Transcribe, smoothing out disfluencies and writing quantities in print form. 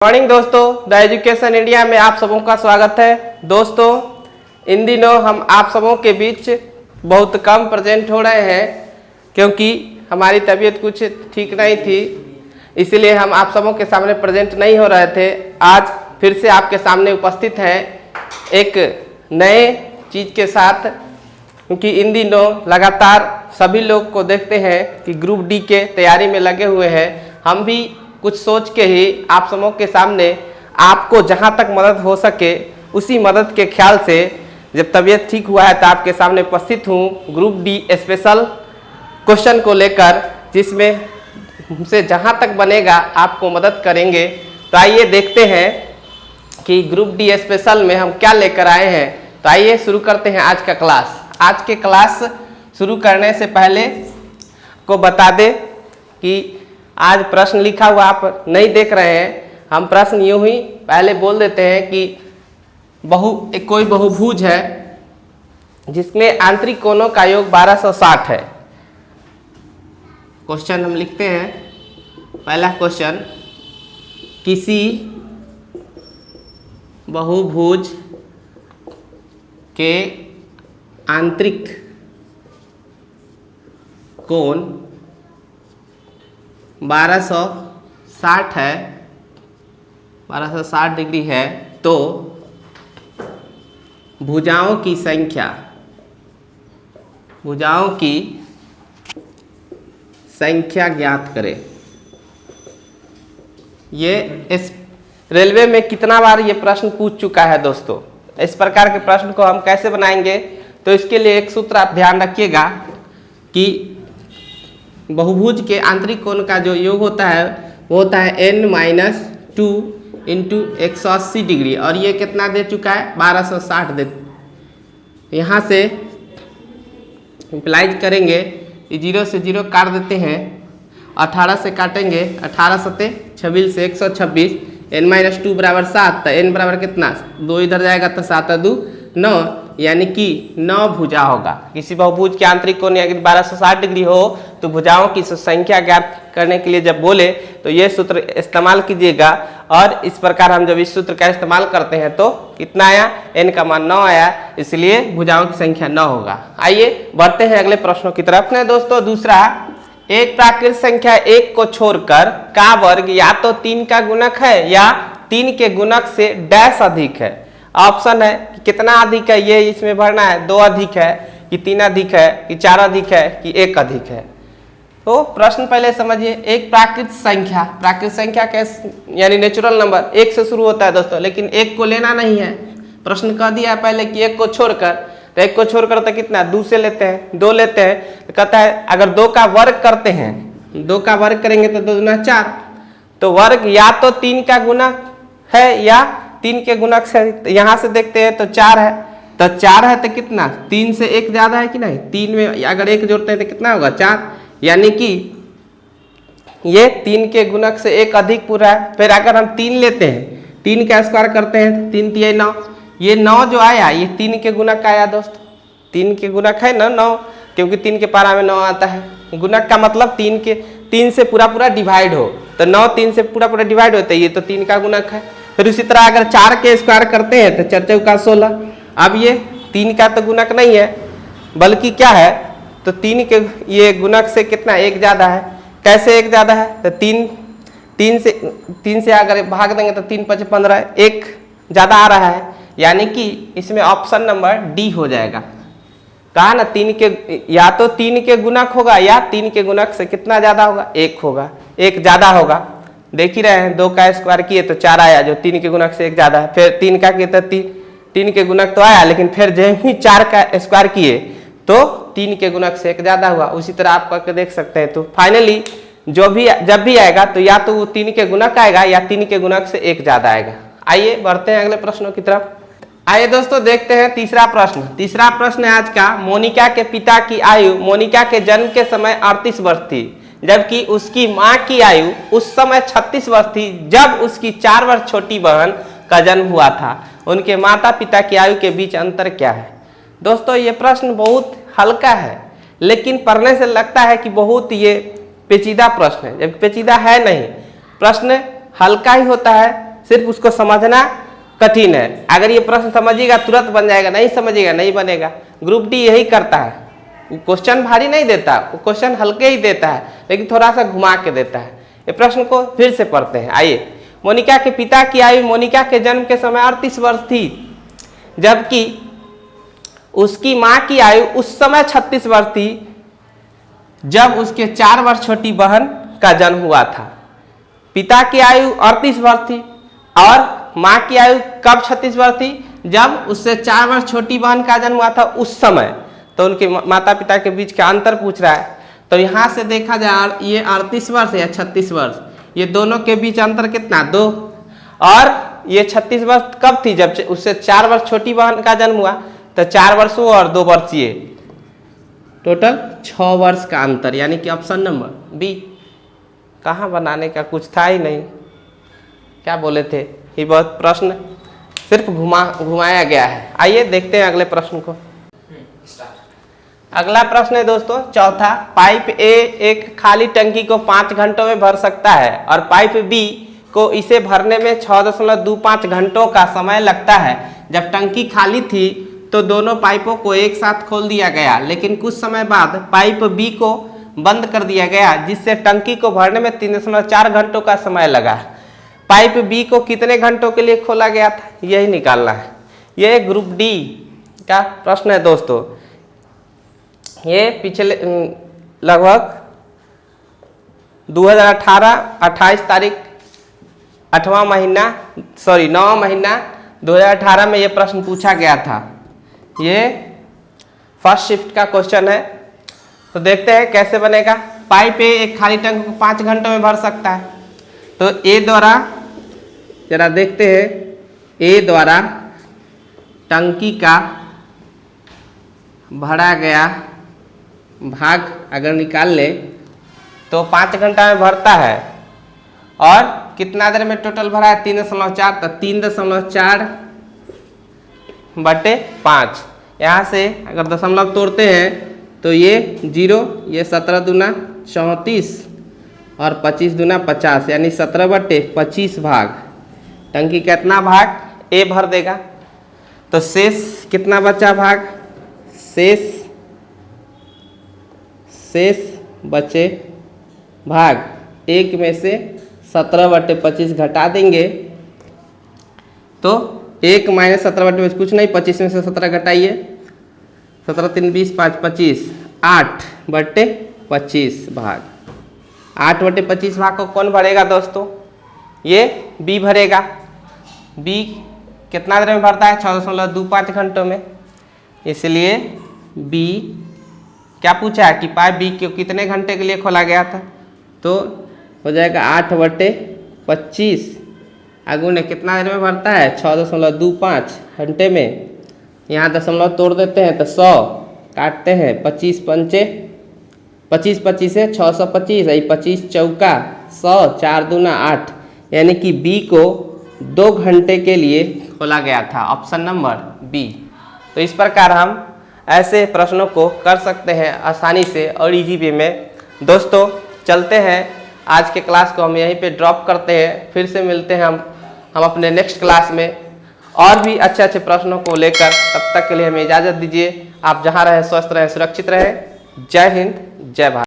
Morning दोस्तों, the education India में आप सबों का स्वागत है। दोस्तों, इन दिनों हम आप सबों के बीच बहुत कम प्रेजेंट हो रहे हैं क्योंकि हमारी तबीयत कुछ ठीक नहीं थी, इसलिए हम आप सबों के सामने प्रेजेंट नहीं हो रहे थे। आज फिर से आपके सामने उपस्थित हैं एक नए चीज़ के साथ, क्योंकि इन दिनों लगातार सभी लोग को देखते हैं कि ग्रुप डी के तैयारी में लगे हुए हैं। हम भी कुछ सोच के ही आप सबों के सामने आपको जहां तक मदद हो सके उसी मदद के ख्याल से जब तबीयत ठीक हुआ है तो आपके सामने उपस्थित हूं ग्रुप डी स्पेशल क्वेश्चन को लेकर, जिसमें हमसे जहां तक बनेगा आपको मदद करेंगे। तो आइए देखते हैं कि ग्रुप डी स्पेशल में हम क्या लेकर आए हैं। तो आइए शुरू करते हैं आज का क्लास। आज के क्लास शुरू करने से पहले को बता दें कि आज प्रश्न लिखा हुआ आप नहीं देख रहे हैं। हम प्रश्न यूं ही पहले बोल देते हैं कि कोई बहुभुज है जिसमें आंतरिक कोणों का योग 1260 है। क्वेश्चन हम लिखते हैं। पहला क्वेश्चन, किसी बहुभुज के आंतरिक कोण 1260 है, 1260 डिग्री है, तो भुजाओं की संख्या ज्ञात करें। ये इस रेलवे में कितना बार ये प्रश्न पूछ चुका है दोस्तों। इस प्रकार के प्रश्न को हम कैसे बनाएंगे, तो इसके लिए एक सूत्र आप ध्यान रखिएगा कि बहुभुज के आंतरिक कोण का जो योग होता है वो होता है n-2 इंटू 180 डिग्री, और ये कितना दे चुका है 1260 दे। यहाँ से इम्प्लाइज करेंगे, 0 से 0 काट देते हैं, 18 से काटेंगे, 18 सते 26 से 126, n-2 बराबर 7, तो n बराबर कितना 2 इधर जाएगा तो 7 2 9, यानी कि 9 भुजा होगा। किसी बहुभुज के आंतरिक कोण यदि 1260 डिग्री हो तो भुजाओं की संख्या ज्ञात करने के लिए जब बोले तो ये सूत्र इस्तेमाल कीजिएगा। और इस प्रकार हम जब इस सूत्र का इस्तेमाल करते हैं तो कितना आया, n का मान 9 आया, इसलिए भुजाओं की संख्या 9 होगा। आइए बढ़ते हैं अगले प्रश्नों की तरफ। दोस्तों, दूसरा, एक प्राकृत संख्या 1 को छोड़कर का वर्ग या तो 3 का गुणक है या 3 के गुणक से डैश अधिक है। ऑप्शन है कि कितना अधिक है, ये इसमें भरना है, 2 अधिक है कि 3 अधिक है कि 4 अधिक है कि 1 अधिक है। तो प्रश्न पहले समझिए। एक प्राकृत संख्या कैसे, यानी नेचुरल नंबर 1 से शुरू होता है दोस्तों, लेकिन 1 को लेना नहीं है। प्रश्न कह दिया है पहले कि 1 को छोड़कर, तो 1 को छोड़कर तो कितना 2 से लेते हैं, 2 लेते हैं, तो कहता है अगर 2 का वर्ग करते हैं, 2 का वर्ग करेंगे तो 2 दूना 4, तो वर्ग या तो 3 का गुणक है या 3 के गुणक से। यहाँ से देखते हैं तो 4 है, तो 4 है तो कितना 3 से 1 ज्यादा है कि नहीं, 3 में अगर 1 जोड़ते हैं तो कितना होगा 4, यानी कि ये 3 के गुणक से 1 अधिक पूरा है। फिर अगर हम 3 लेते हैं, 3 का स्क्वायर करते हैं, 3 3 9, ये 9 जो आया ये 3 के गुणक आया दोस्तों। 3 के गुणक है ना 9, क्योंकि 3 के पारा में 9 आता है। गुणक का मतलब 3 से पूरा डिवाइड हो, तो 9 3 से पूरा डिवाइड होता है, ये तो 3 का गुणक है। फिर उसी तरह अगर 4 के स्क्वायर करते हैं तो 4 चौका 16। अब ये 3 का तो गुणक नहीं है, बल्कि क्या है, तो 3 के ये गुणक से कितना 1 ज़्यादा है। कैसे 1 ज़्यादा है, तो 3 से अगर भाग देंगे तो 3 5 15, 1 ज़्यादा आ रहा है, यानी कि इसमें ऑप्शन नंबर डी हो जाएगा। कहा ना, 3 के या तो 3 के गुणक होगा या 3 के गुणक से कितना ज़्यादा होगा, 1 होगा, 1 ज़्यादा होगा। देख ही रहे हैं, 2 का स्क्वायर किए तो 4 आया, जो 3 के गुणक से 1 ज़्यादा है। फिर 3 का किए तो 3 के गुणक तो आया, लेकिन फिर जब ही 4 का स्क्वायर किए तो 3 के गुणक से 1 ज़्यादा हुआ। उसी तरह आप करके देख सकते हैं। तो फाइनली जब भी आएगा तो या तो वो 3 के गुणक आएगा या 3 के गुणक से 1 ज़्यादा आएगा। आइए बढ़ते हैं अगले प्रश्नों की तरफ। आइए दोस्तों देखते हैं तीसरा प्रश्न। तीसरा प्रश्न है आज का, मोनिका के पिता की आयु मोनिका के जन्म के समय 38 वर्ष थी, जबकि उसकी मां की आयु उस समय 36 वर्ष थी जब उसकी 4 वर्ष छोटी बहन का जन्म हुआ था। उनके माता पिता की आयु के बीच अंतर क्या है। दोस्तों, ये प्रश्न बहुत हल्का है, लेकिन पढ़ने से लगता है कि बहुत ये पेचीदा प्रश्न है, जबकि पेचीदा है नहीं। प्रश्न हल्का ही होता है, सिर्फ उसको समझना कठिन है। अगर ये प्रश्न समझिएगा तुरंत बन जाएगा, नहीं समझिएगा नहीं बनेगा। ग्रुप डी यही करता है, वो क्वेश्चन भारी नहीं देता, वो क्वेश्चन हल्के ही देता है, लेकिन थोड़ा सा घुमा के देता है। ये प्रश्न को फिर से पढ़ते हैं। आइए, मोनिका के पिता की आयु मोनिका के जन्म के समय 38 वर्ष थी, जबकि उसकी मां की आयु उस समय 36 वर्ष थी जब उसके 4 वर्ष छोटी बहन का जन्म हुआ था। पिता की आयु 38 वर्ष थी और मां की आयु कब 36 वर्ष थी? जब उससे 4 वर्ष छोटी बहन का जन्म हुआ था उस समय। तो उनके माता पिता के बीच का अंतर पूछ रहा है। तो यहाँ से देखा जाए ये 38 वर्ष या 36 वर्ष, ये दोनों के बीच अंतर कितना? 2। और ये 36 वर्ष कब थी? जब उससे 4 वर्ष छोटी बहन का जन्म हुआ। तो 4 वर्ष वो और 2 वर्ष ये, टोटल 6 वर्ष का अंतर, यानी कि ऑप्शन नंबर बी। कहाँ बनाने का कुछ था ही नहीं, क्या बोले थे? ये बहुत प्रश्न सिर्फ घुमाया गया है। आइए देखते हैं अगले प्रश्न को। अगला प्रश्न है दोस्तों चौथा। पाइप ए एक खाली टंकी को 5 घंटों में भर सकता है और पाइप बी को इसे भरने में 6.25 घंटों का समय लगता है। जब टंकी खाली थी तो दोनों पाइपों को एक साथ खोल दिया गया, लेकिन कुछ समय बाद पाइप बी को बंद कर दिया गया, जिससे टंकी को भरने में 3.4 घंटों का समय लगा। पाइप बी को कितने घंटों के लिए खोला गया था, यही निकालना है। यह ग्रुप डी का प्रश्न है दोस्तों। ये पिछले लगभग 2018 28 तारीख 9वां महीना 2018 में ये प्रश्न पूछा गया था। ये फर्स्ट शिफ्ट का क्वेश्चन है। तो देखते हैं कैसे बनेगा। पाइप ए एक खाली टंकी को 5 घंटों में भर सकता है। तो ए द्वारा जरा देखते हैं, ए द्वारा टंकी का भरा गया भाग अगर निकाल ले तो 5 घंटा में भरता है। और कितना देर में टोटल भरा है? 3.4। तो 3.4 बटे 5। यहाँ से अगर दशमलव तोड़ते हैं तो ये 0, ये 17 दूना 34 और 25 दूना 50, यानी 17 बटे 25 भाग। टंकी कितना भाग ए भर देगा। तो शेष कितना बचा भाग? शेष बचे भाग 1 में से 17 बटे 25 घटा देंगे तो 1 माइनस 17 बटे 25 कुछ नहीं, 25 में से 17 घटाइए, 17 3 20 5 25, 8 बटे 25 भाग। 8 बटे 25 भाग को कौन भरेगा दोस्तों? ये बी भरेगा। बी कितना देर में भरता है? 6.25 घंटों में। इसलिए बी क्या पूछा है कि पाइप बी को कितने घंटे के लिए खोला गया था? तो हो जाएगा 8 बटे 25 आगुने कितना देर में भरता है? 6.25 घंटे में। यहाँ दशमलव तोड़ देते हैं तो 100 काटते हैं, 25 पंचे 25 25 है 625, 25 चौका 100, 4 दूना 8, यानी कि बी को 2 घंटे के लिए खोला गया था। Option number B. तो इस प्रकार हम ऐसे प्रश्नों को कर सकते हैं आसानी से और इजी वे में। दोस्तों चलते हैं, आज के क्लास को हम यहीं पे ड्रॉप करते हैं। फिर से मिलते हैं हम अपने नेक्स्ट क्लास में और भी अच्छे अच्छे प्रश्नों को लेकर। तब तक के लिए हमें इजाज़त दीजिए। आप जहाँ रहें स्वस्थ रहें, सुरक्षित रहें। जय हिंद, जय भारत।